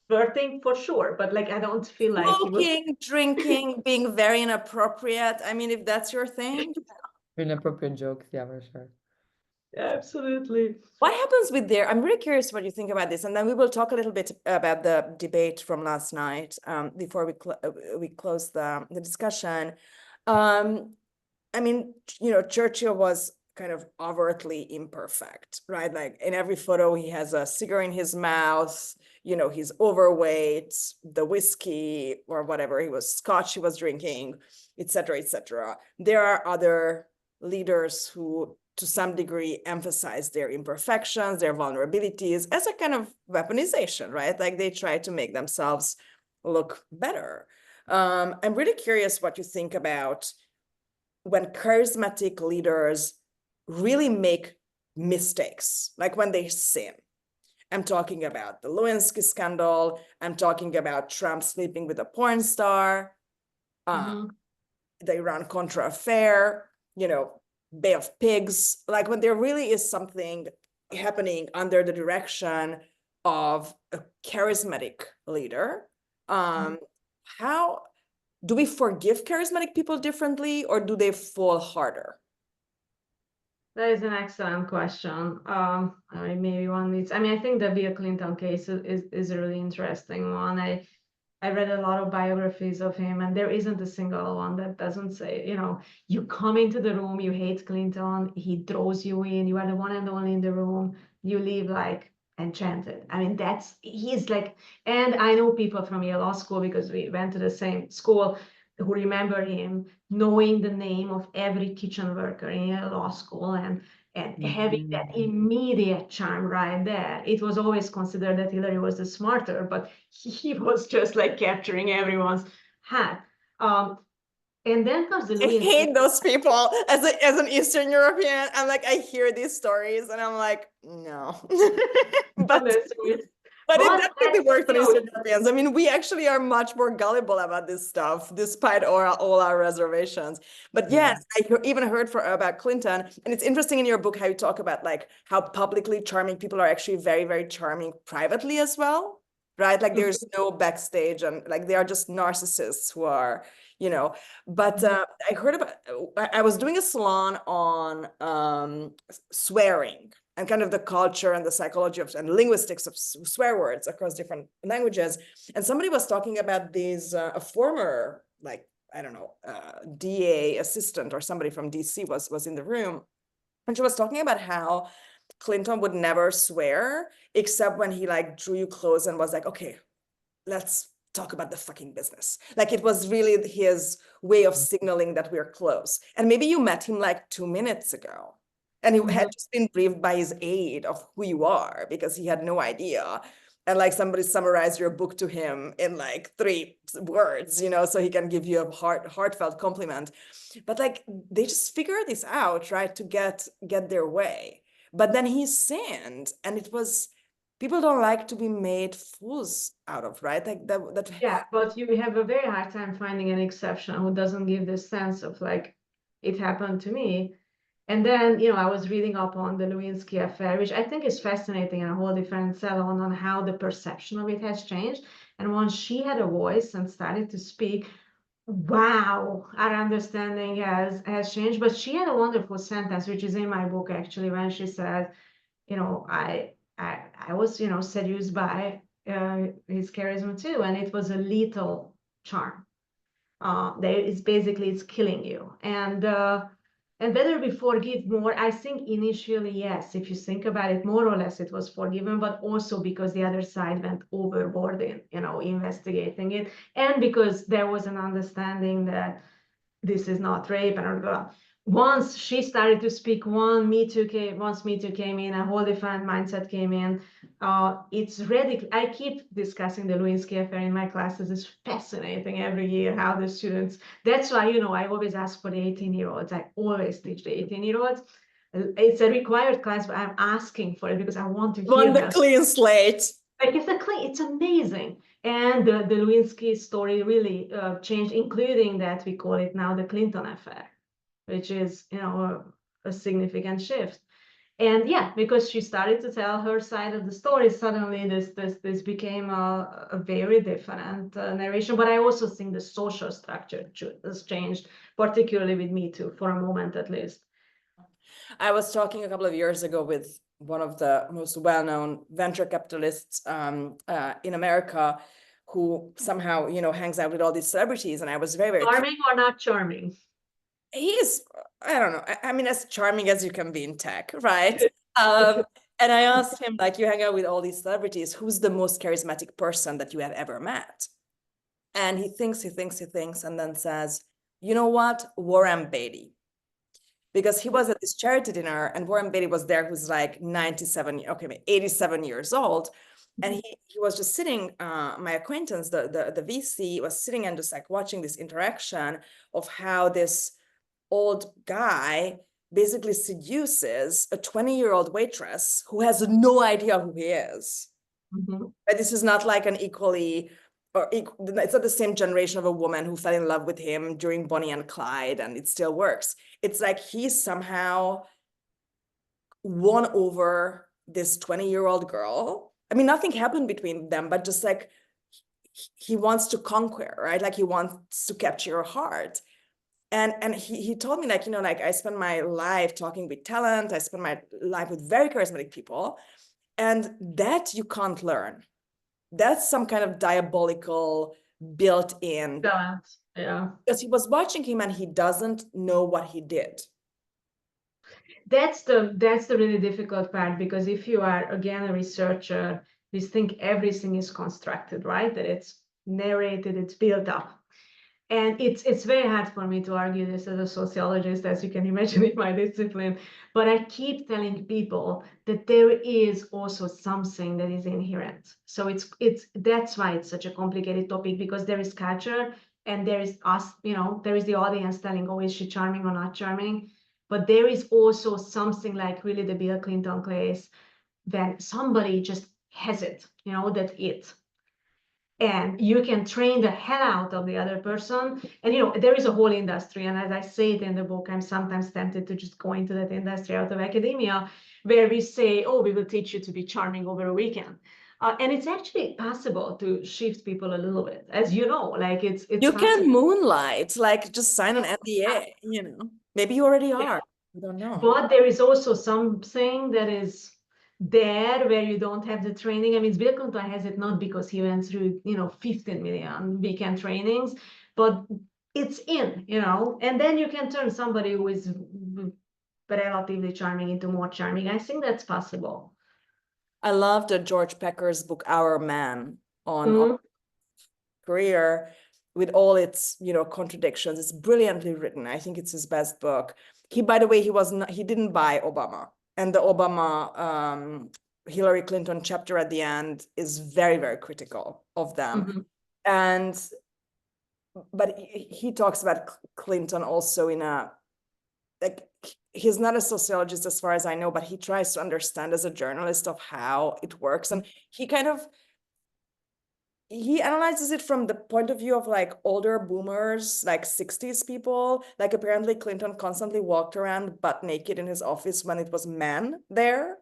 flirting for sure, but like I don't feel like he was smoking, drinking, being very inappropriate. I mean, if that's your thing. Inappropriate jokes, yeah, for sure. absolutely. What happens with I'm really curious what you think about this, and then we will talk a little bit about the debate from last night before we close the discussion. I mean, Churchill was kind of overtly imperfect, right? Like in every photo, he has a cigarette in his mouth, he's overweight, the whiskey or whatever scotch he was drinking, etc., etc. There are other leaders who to some degree emphasize their imperfections, their vulnerabilities as a kind of weaponization, right? Like they try to make themselves look better. I'm really curious what you think about when charismatic leaders really make mistakes, like when they sin. I'm talking about the Lewinsky scandal. I'm talking about Trump sleeping with a porn star, the Iran-Contra affair, Bay of Pigs, like when there really is something happening under the direction of a charismatic leader. How do we forgive charismatic people differently, or do they fall harder? That is an excellent question. I mean, maybe one needs, I mean, I think the Bill Clinton case is a really interesting one. I read a lot of biographies of him, and there isn't a single one that doesn't say, you know, you come into the room, you hate Clinton, he throws you in, you are the one and only in the room, you leave like enchanted. I mean, he's like, and I know people from Yale Law School because we went to the same school who remember him knowing the name of every kitchen worker in Yale Law School and having that immediate charm right there. It was always considered that Hillary was the smarter, but he was just like capturing everyone's hat. And then comes the I Lewinsky. hate those people as an Eastern European. I'm like, I hear these stories and I'm like, no. But it definitely works on Eastern Europeans. I mean, we actually are much more gullible about this stuff, despite all our reservations. But yes, I even heard about Clinton. And it's interesting in your book how you talk about like how publicly charming people are actually very, very charming privately as well, right? Like there's no backstage and like they are just narcissists who are, you know. But I heard about, I was doing a salon on swearing and kind of the culture and the psychology of and linguistics of swear words across different languages. And somebody was talking about these, a former, like, I don't know, DA assistant or somebody from DC was in the room. And she was talking about how Clinton would never swear except when he like drew you close and was like, okay, let's talk about the fucking business. Like it was really his way of signaling that we're close. And maybe you met him like 2 minutes ago. And he had just been briefed by his aide of who you are because he had no idea. And like somebody summarized your book to him in like 3 words, you know, so he can give you a heartfelt compliment. But like they just figure this out, right, to get their way. But then he sinned, and it was, people don't like to be made fools out of, right? Like that. Yeah, but you have a very hard time finding an exception who doesn't give this sense of like, it happened to me. And then, you know, I was reading up on the Lewinsky affair, which I think is fascinating and a whole different salon on how the perception of it has changed. And once she had a voice and started to speak, wow, our understanding has changed. But she had a wonderful sentence, which is in my book actually, when she said, you know, I was, you know, seduced by his charisma too, and it was a lethal charm. It's killing you, and whether we forgive more, I think initially, yes, if you think about it, more or less it was forgiven, but also because the other side went overboard in, you know, investigating it, and because there was an understanding that this is not rape, and once she started to speak, once Me Too came in, a whole different mindset came in. It's ridiculous. I keep discussing the Lewinsky affair in my classes. It's fascinating every year how the students, that's why, you know, I always ask for the 18-year-olds. I always teach the 18-year-olds. It's a required class, but I'm asking for it because I want to hear the clean slate. Like it's amazing. And the Lewinsky story really changed, including that we call it now the Clinton affair, which is, you know, a significant shift. And yeah, because she started to tell her side of the story, suddenly this became a very different narration. But I also think the social structure has changed, particularly with Me Too, for a moment at least. I was talking a couple of years ago with one of the most well-known venture capitalists in America, who somehow, you know, hangs out with all these celebrities, and I was very, very charming or not charming. He's, I don't know, I mean, as charming as you can be in tech, right? And I asked him, like, you hang out with all these celebrities, who's the most charismatic person that you have ever met? And he thinks, and then says, you know what, Warren Beatty. Because he was at this charity dinner, and Warren Beatty was there, who's like 87 years old. And he was just sitting, my acquaintance, the VC was sitting and just like watching this interaction of how this old guy basically seduces a 20-year-old waitress who has no idea who he is. But this is not like an equally, or it's not the same generation of a woman who fell in love with him during Bonnie and Clyde, and it still works. It's like he somehow won over this 20-year-old girl. I mean, nothing happened between them, but just like he wants to conquer, right? Like he wants to capture your heart. And he told me, like, you know, like, I spend my life talking with talent, I spend my life with very charismatic people, and that you can't learn. That's some kind of diabolical built-in, Yeah. because he was watching him and he doesn't know what he did. That's the really difficult part, because if you are again a researcher, we think everything is constructed, right? That it's narrated, it's built up. And it's very hard for me to argue this as a sociologist, as you can imagine in my discipline. But I keep telling people that there is also something that is inherent. So that's why it's such a complicated topic, because there is culture and there is us, you know, there is the audience telling, oh, is she charming or not charming? But there is also something like really the Bill Clinton case, when somebody just has it, you know, that's it. And you can train the hell out of the other person. And, you know, there is a whole industry. And as I say it in the book, I'm sometimes tempted to just go into that industry out of academia, where we say, oh, we will teach you to be charming over a weekend. And it's actually possible to shift people a little bit, as you know, like it's You possible. can moonlight, like, just sign an NDA, you know, maybe you already are. I don't know. But there is also something that is there where you don't have the training. I mean, Bill Clinton has it not because he went through, you know, 15 million weekend trainings, but it's in, you know, and then you can turn somebody who is relatively charming into more charming. I think that's possible. I loved George Pecker's book, Our Man, on Mhm. career, with all its, you know, contradictions. It's brilliantly written. I think it's his best book. He, by the way, he didn't buy Obama, and the Obama Hillary Clinton chapter at the end is very, very critical of them. Mhm. And but he talks about Clinton also in a, like, he's not a sociologist as far as I know, but he tries to understand as a journalist of how it works. And he analyzes it from the point of view of, like, older boomers, like 60s people. Like, apparently Clinton constantly walked around butt naked in his office when it was men there,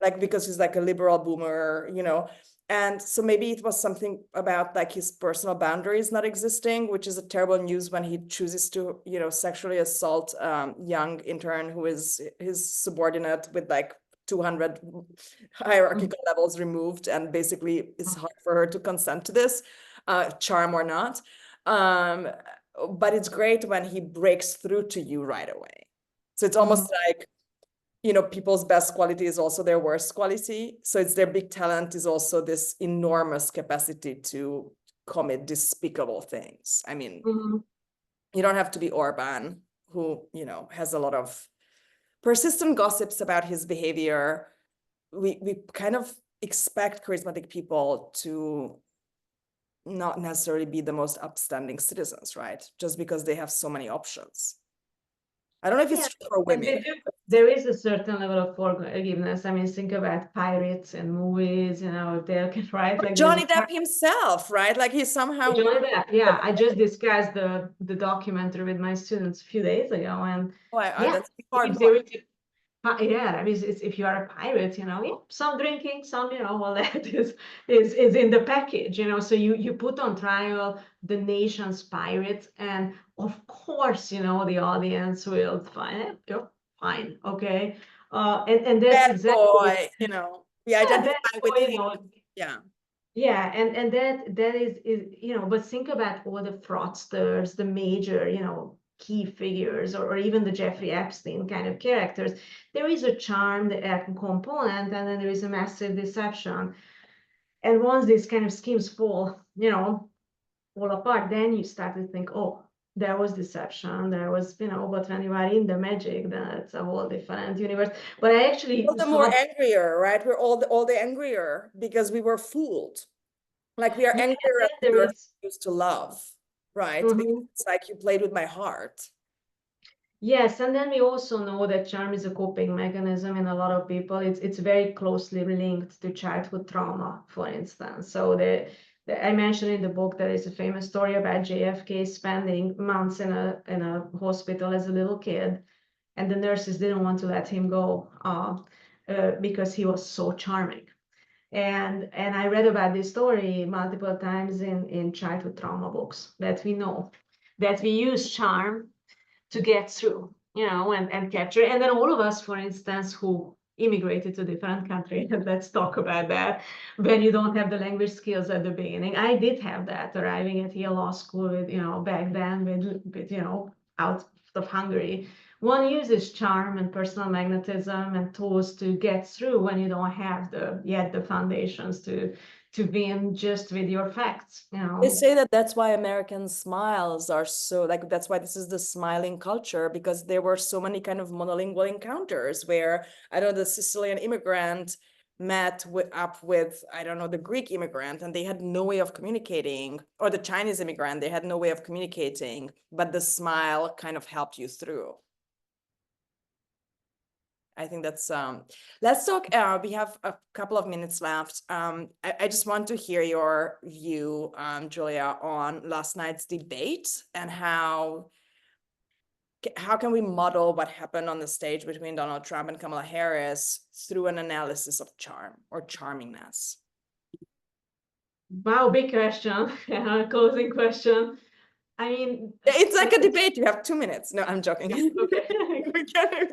like, because he's like a liberal boomer, you know. And so maybe it was something about, like, his personal boundaries not existing, which is a terrible news when he chooses to, you know, sexually assault young intern who is his subordinate, with like 200 hierarchical levels removed, and basically it's hard for her to consent to this, charm or not. But it's great when he breaks through to you right away. So it's almost like, you know, people's best quality is also their worst quality. So it's their big talent is also this enormous capacity to commit despicable things. I mean, you don't have to be Orban, who, you know, has a lot of persistent gossips about his behavior. We kind of expect charismatic people to not necessarily be the most upstanding citizens, right? Just because they have so many options. I don't know if it's true for women. There is a certain level of forgiveness. I mean, think about pirates and movies, you know, they can write like Johnny Depp himself, right? Like, he somehow. Johnny Depp, yeah. I just discussed the documentary with my students a few days ago, and yeah, That's hard. if there is yeah, I mean, if you are a pirate, you know, yeah, some drinking, some, you know, well, that is in the package, you know. So you put on trial the nation's pirates, and of course, you know, the audience will find you're fine, okay, and that's Bad exactly boy, you know, we identify with you him. know, Yeah. yeah, and that is you know, but think about all the fraudsters, the major, you know, key figures, or even the Jeffrey Epstein kind of characters. There is a charm component, and then there is a massive deception. And once these kind of schemes fall, you know, fall apart, then you start to think, oh, there was deception, there was, you know, but when you are in the magic, then it's a whole different universe. But I actually All the more angrier, right? We're all the angrier because we were fooled. Like, we are yeah, angrier at there we were is. used to love, right? Because it's like you played with my heart. Yes, and then we also know that charm is a coping mechanism in a lot of people. It's very closely linked to childhood trauma, for instance. So I mentioned in the book there is a famous story about JFK spending months in a hospital as a little kid, and the nurses didn't want to let him go because he was so charming. And I read about this story multiple times in childhood trauma books, that we know that we use charm to get through, and capture. And then all of us, for instance, who immigrated to different countries, and let's talk about that, when you don't have the language skills at the beginning. I did have that arriving at Yale Law School with, back then with out of Hungary. One uses charm and personal magnetism and tools to get through when you don't have yet the foundations to win just with your facts. They say that that's why American smiles are so, like, that's why this is the smiling culture, because there were so many kind of monolingual encounters where, I don't know, the Sicilian immigrant met up with, I don't know, the Greek immigrant, and they had no way of communicating, or the Chinese immigrant, they had no way of communicating, but the smile kind of helped you through. I think that's let's talk. We have a couple of minutes left. I just want to hear your view, Julia, on last night's debate and how can we model what happened on the stage between Donald Trump and Kamala Harris through an analysis of charm or charmingness? Wow, big question. Closing question. I mean, it's like a debate. You have 2 minutes. No, I'm joking. Okay. we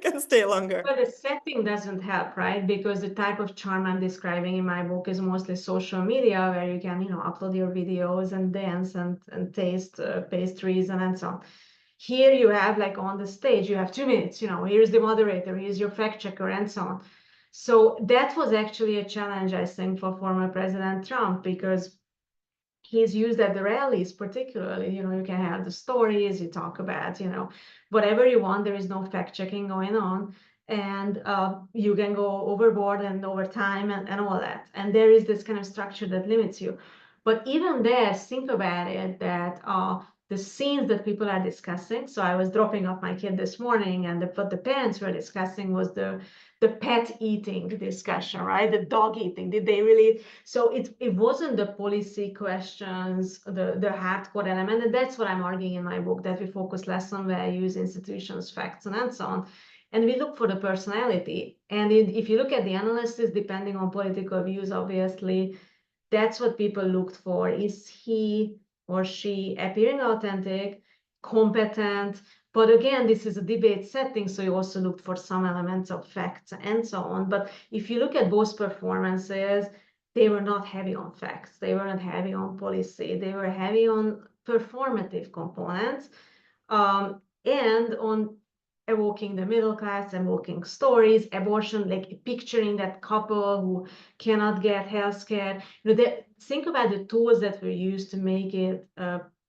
can stay longer. But the setting doesn't help, right? Because the type of charm I'm describing in my book is mostly social media, where you can, upload your videos and dance and taste pastries and so on. Here you have, like, on the stage, you have 2 minutes, here's the moderator, here's your fact checker, and so on. So that was actually a challenge, I think, for former President Trump, because he's used at the rallies particularly. You can have the stories, you talk about, whatever you want. There is no fact checking going on, and you can go overboard and over time and all that. And there is this kind of structure that limits you. But even there, think about it, that the scenes that people are discussing. So I was dropping off my kid this morning, and what the parents were discussing was the pet eating discussion, right? The dog eating. Did they really? So it wasn't the policy questions, the hardcore element, and that's what I'm arguing in my book, that we focus less on values, institutions, facts, and so on. And we look for the personality. And if you look at the analysis, depending on political views, obviously, that's what people looked for. Is he or she appearing authentic, competent? But again, this is a debate setting, so you also look for some elements of facts and so on. But if you look at both performances, they were not heavy on facts. They weren't heavy on policy. They were heavy on performative components, and on evoking the middle class, evoking stories, abortion, like picturing that couple who cannot get health care. Think about the tools that were used to make it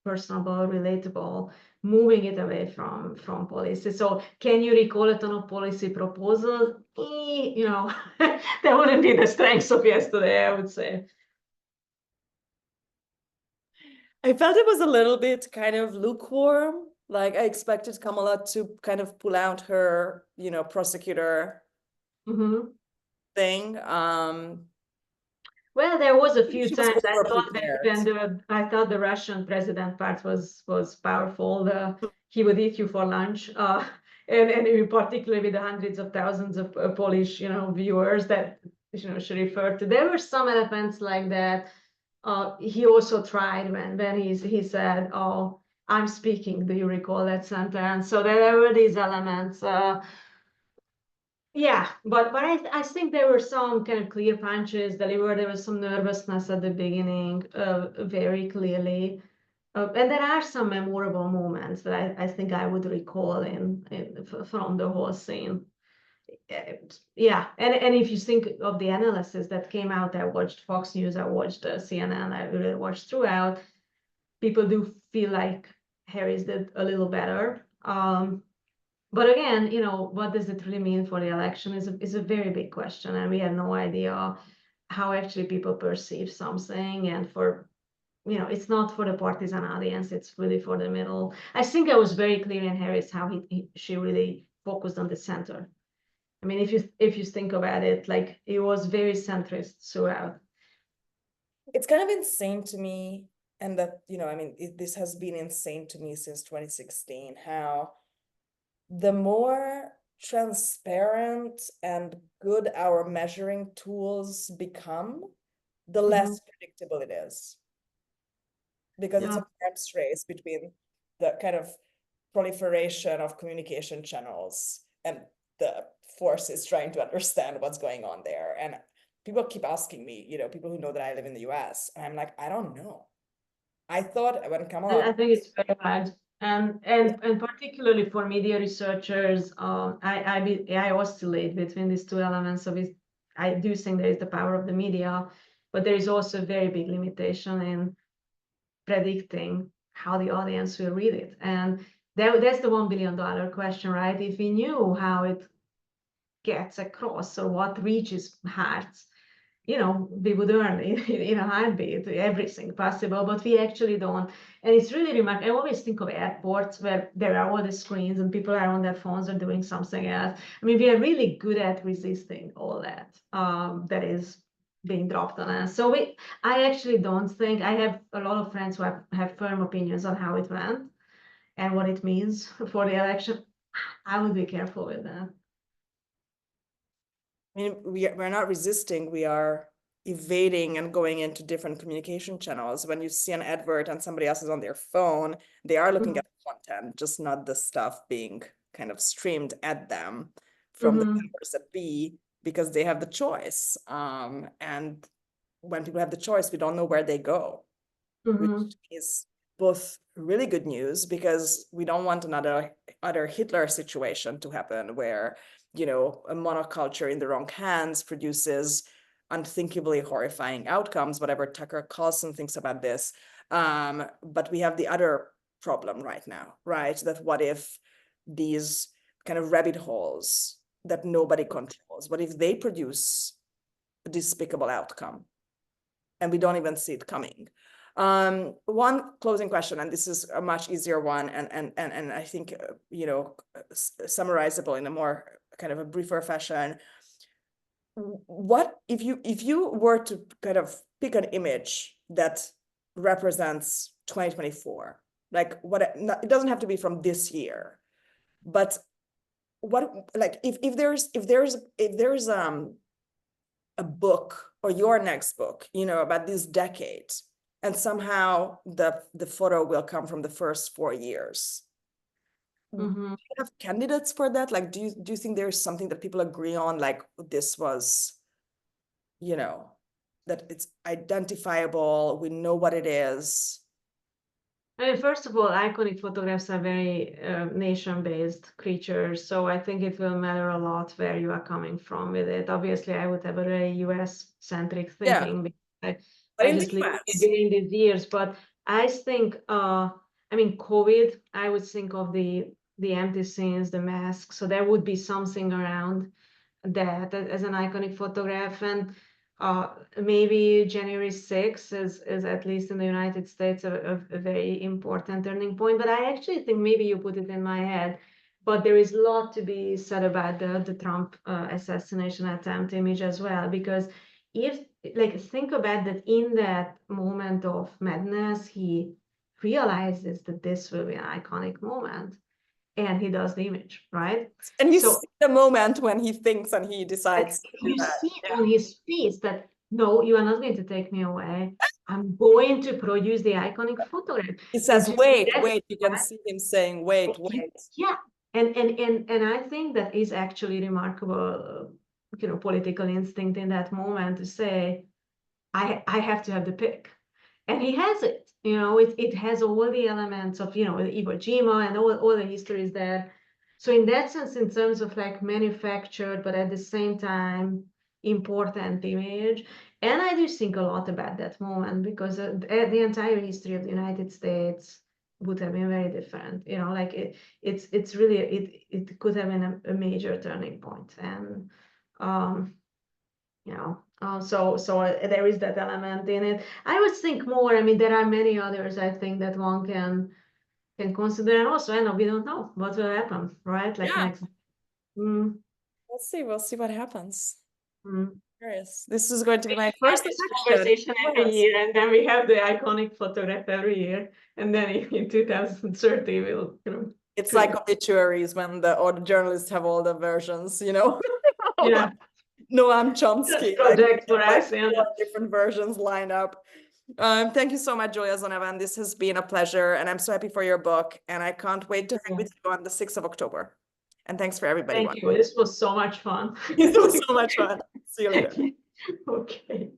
personable, relatable, moving it away from policy. So can you recall a ton of policy proposals? That wouldn't be the strengths of yesterday, I would say. I felt it was a little bit kind of lukewarm. Like, I expected Kamala to kind of pull out her, prosecutor thing. Well, there was a few She was times I thought over-prepared. I thought the Russian president part was powerful. He would eat you for lunch, and in particular with the hundreds of thousands of Polish, viewers that she referred to. There were some elements like that. He also tried when he said, "Oh, I'm speaking." Do you recall that sentence? So there were these elements. Yeah, but I think there were some kind of clear punches delivered. There was some nervousness at the beginning, very clearly. And there are some memorable moments that I think I would recall from the whole scene. Yeah, and if you think of the analysis that came out, I watched Fox News, I watched CNN, I really watched throughout. People do feel like Harris did a little better. But again, what does it really mean for the election is a very big question, and we have no idea how actually people perceive something. And it's not for the partisan audience; it's really for the middle. I think I was very clear in Harris how she really focused on the center. I mean, if you think about it, like, it was very centrist throughout. It's kind of insane to me, and that, this has been insane to me since 2016, how the more transparent and good our measuring tools become, the less predictable it is. Because it's a arms race between the kind of proliferation of communication channels and the forces trying to understand what's going on there. And people keep asking me, people who know that I live in the US, and I'm like, I don't know. I thought when Kamala. I think it's very hard. And particularly for media researchers, I oscillate between these two elements of it. I do think there is the power of the media, but there is also a very big limitation in predicting how the audience will read it. And that's the $1 billion question, right? If we knew how it gets across or what reaches hearts, we would earn in a heartbeat everything possible, but we actually don't. And it's really remarkable. I always think of airports where there are all the screens and people are on their phones or doing something else. I mean, we are really good at resisting all that that is being dropped on us. So I actually don't think, I have a lot of friends who have firm opinions on how it went and what it means for the election. I would be careful with that. I mean, we're not resisting, we are evading and going into different communication channels. When you see an advert and somebody else is on their phone, they are looking at content, just not the stuff being kind of streamed at them from the powers that be, because they have the choice. And when people have the choice, we don't know where they go, which is both really good news, because we don't want another Hitler situation to happen where a monoculture in the wrong hands produces unthinkably horrifying outcomes, whatever Tucker Carlson thinks about this. But we have the other problem right now, right? That what if these kind of rabbit holes that nobody controls, what if they produce a despicable outcome and we don't even see it coming? One closing question, and this is a much easier one, and I think summarizable in a more kind of a briefer fashion. What if you were to kind of pick an image that represents 2024, like it doesn't have to be from this year, but what, like if there's a book or your next book about this decade, and somehow the photo will come from the first 4 years. Do you have candidates for that? Like, do you think there's something that people agree on, like this was, that it's identifiable, we know what it is? I mean, first of all, iconic photographs are very nation-based creatures, so I think it will matter a lot where you are coming from with it. Obviously, I would have a very US-centric thinking, because I just lived during these years. But I think, I mean, COVID, I would think of the empty scenes, the masks. So there would be something around that as an iconic photograph. And maybe January 6th is at least in the United States a very important turning point. But I actually think maybe you put it in my head, but there is a lot to be said about the Trump assassination attempt image as well, because think about that, in that moment of madness, he realizes that this will be an iconic moment, and he does the image, right? And you see the moment when he thinks and he decides. You see on his face that, no, you are not going to take me away. I'm going to produce the iconic photograph. He says, wait, you can see him saying, wait. Yeah, and I think that is actually remarkable, political instinct in that moment to say, I have to have the pick. And he has it, it has all the elements of, Iwo Jima and all the histories there. So in that sense, in terms of like manufactured, but at the same time, important image. And I do think a lot about that moment, because the entire history of the United States would have been very different. It's really, it could have been a major turning point. And, so there is that element in it. I would think more, I mean, there are many others, I think, that one can consider. And also, I know we don't know what will happen, right? Like next. We'll see what happens. Curious. This is going to be my first conversation every year, and then we have the iconic photograph every year, and then in 2030 we'll it's like obituaries when all the journalists have all the versions, yeah. Noam Chomsky, project for us, different versions lined up. Thank you so much, Julia Sonnevend. This has been a pleasure, and I'm so happy for your book, and I can't wait to hang with you on the 6th of October. And thanks for everybody. Thank you. This was so much fun. It was so much fun. See you later. Okay.